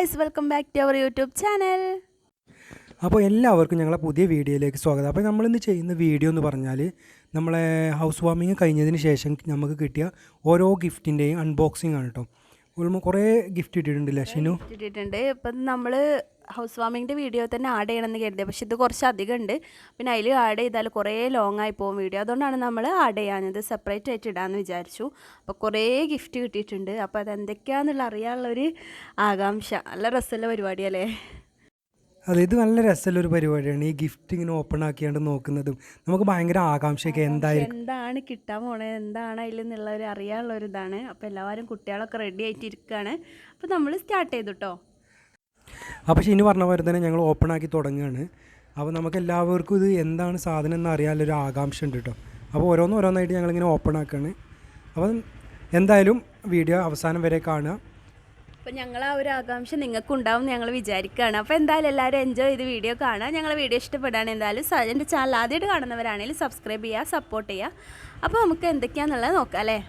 guys, welcome back to our YouTube channel. അപ്പോൾ എല്ലാവർക്കും ഞങ്ങളുടെ പുതിയ വീഡിയോയിലേക്ക് സ്വാഗതം. അപ്പോൾ നമ്മൾ ഇന്ന് ചെയ്യുന്ന വീഡിയോ എന്ന് പറഞ്ഞാൽ നമ്മളെ ഹൗസ് വാമിങ് കഴിഞ്ഞതിന് ശേഷം നമുക്ക് കിട്ടിയ ഓരോ ഗിഫ്റ്റിൻ്റെയും അൺബോക്സിംഗ് ആണ് കേട്ടോ. കുറേ ഗിഫ്റ്റ് ഇട്ടിട്ടുണ്ടല്ലേ ഷിനു? ഇട്ടിട്ടുണ്ട്. ഇപ്പം നമ്മൾ ഹൗസ് വാമിങ്ങിൻ്റെ വീഡിയോ തന്നെ ആഡ് ചെയ്യണമെന്ന് കരുതിയത്, പക്ഷേ ഇത് കുറച്ച് അധികം ഉണ്ട്. പിന്നെ അതിൽ ആഡ് ചെയ്താൽ കുറേ ലോങ് ആയി പോകും വീഡിയോ. അതുകൊണ്ടാണ് നമ്മൾ ആഡ് ചെയ്യാഞ്ഞത്, സെപ്പറേറ്റ് ആയിട്ട് ഇടാമെന്ന് വിചാരിച്ചു. അപ്പോൾ കുറേ ഗിഫ്റ്റ് കിട്ടിയിട്ടുണ്ട്. അപ്പോൾ അതെന്തൊക്കെയാണെന്നുള്ള അറിയാനുള്ളൊരു ആകാംക്ഷ. നല്ല രസമുള്ള പരിപാടിയല്ലേ? അതെ, ഇത് നല്ല രസമുള്ളൊരു പരിപാടിയാണ്. ഈ ഗിഫ്റ്റ് ഇങ്ങനെ ഓപ്പൺ ആക്കിയാണ്ട് നോക്കുന്നതും നമുക്ക് ഭയങ്കര ആകാംക്ഷയൊക്കെ എന്താണ് കിട്ടാൻ പോണത്, എന്താണ് അതിൽ നിന്നുള്ളൊരു അറിയാനുള്ളൊരു ഇതാണ്. അപ്പോൾ എല്ലാവരും കുട്ടികളൊക്കെ റെഡി ആയിട്ടിരിക്കുകയാണ്. അപ്പോൾ നമ്മൾ സ്റ്റാർട്ട് ചെയ്തു കേട്ടോ. അപ്പോൾ ഷിനു പറഞ്ഞ പോലെ തന്നെ ഞങ്ങൾ ഓപ്പൺ ആക്കി തുടങ്ങുകയാണ്. അപ്പോൾ നമുക്ക് എല്ലാവർക്കും ഇത് എന്താണ് സാധനം എന്ന് അറിയാനുള്ളൊരു ആകാംക്ഷ ഉണ്ട് കേട്ടോ. അപ്പോൾ ഓരോന്നായിട്ട് ഞങ്ങളിങ്ങനെ ഓപ്പൺ ആക്കുകയാണ്. അപ്പം എന്തായാലും വീഡിയോ അവസാനം വരെ കാണുക. അപ്പോൾ ഞങ്ങൾ ആ ഒരു ആകാംക്ഷ നിങ്ങൾക്കും ഉണ്ടാവും ഞങ്ങൾ വിചാരിക്കുകയാണ്. അപ്പോൾ എന്തായാലും എല്ലാവരും എൻജോയ് ചെയ്ത് വീഡിയോ കാണുക. ഞങ്ങൾ വീഡിയോ ഇഷ്ടപ്പെടുകയാണ് എന്തായാലും എൻ്റെ ചാനൽ ആദ്യമായിട്ട് കാണുന്നവരാണെങ്കിൽ സബ്സ്ക്രൈബ് ചെയ്യുക, സപ്പോർട്ട് ചെയ്യുക. അപ്പോൾ നമുക്ക് എന്തൊക്കെയാണെന്നുള്ളത് നോക്കാം അല്ലേ?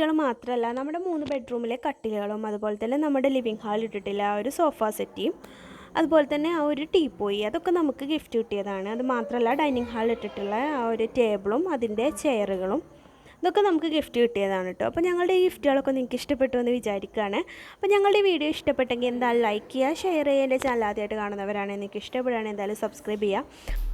ഗിഫ്റ്റുകൾ മാത്രമല്ല നമ്മുടെ 3 ബെഡ്റൂമിലെ കട്ടിലുകളും അതുപോലെ തന്നെ നമ്മുടെ ലിവിങ് ഹാളിൽ ഇട്ടിട്ടില്ല ആ ഒരു സോഫ സെറ്റിയും അതുപോലെ തന്നെ ആ ഒരു ടീപ്പോയി അതൊക്കെ നമുക്ക് ഗിഫ്റ്റ് കിട്ടിയതാണ്. അത് മാത്രമല്ല ഡൈനിങ് ഹാളിൽ ഇട്ടിട്ടുള്ള ആ ഒരു ടേബിളും അതിൻ്റെ ചെയറുകളും ഇതൊക്കെ നമുക്ക് ഗിഫ്റ്റ് കിട്ടിയതാണ് കേട്ടോ. അപ്പോൾ ഞങ്ങളുടെ ഈ ഗിഫ്റ്റുകളൊക്കെ നിങ്ങൾക്ക് ഇഷ്ടപ്പെട്ടു എന്ന് വിചാരിക്കുകയാണ്. അപ്പോൾ ഞങ്ങളുടെ ഈ വീഡിയോ ഇഷ്ടപ്പെട്ടെങ്കിൽ എന്തായാലും ലൈക്ക് ചെയ്യുക, ഷെയർ ചെയ്യുക. എൻ്റെ ചാനൽ ആദ്യമായിട്ട് കാണുന്നവരാണെങ്കിൽ നിങ്ങൾക്ക് ഇഷ്ടപ്പെടുകയാണെങ്കിൽ എന്തായാലും സബ്സ്ക്രൈബ് ചെയ്യുക.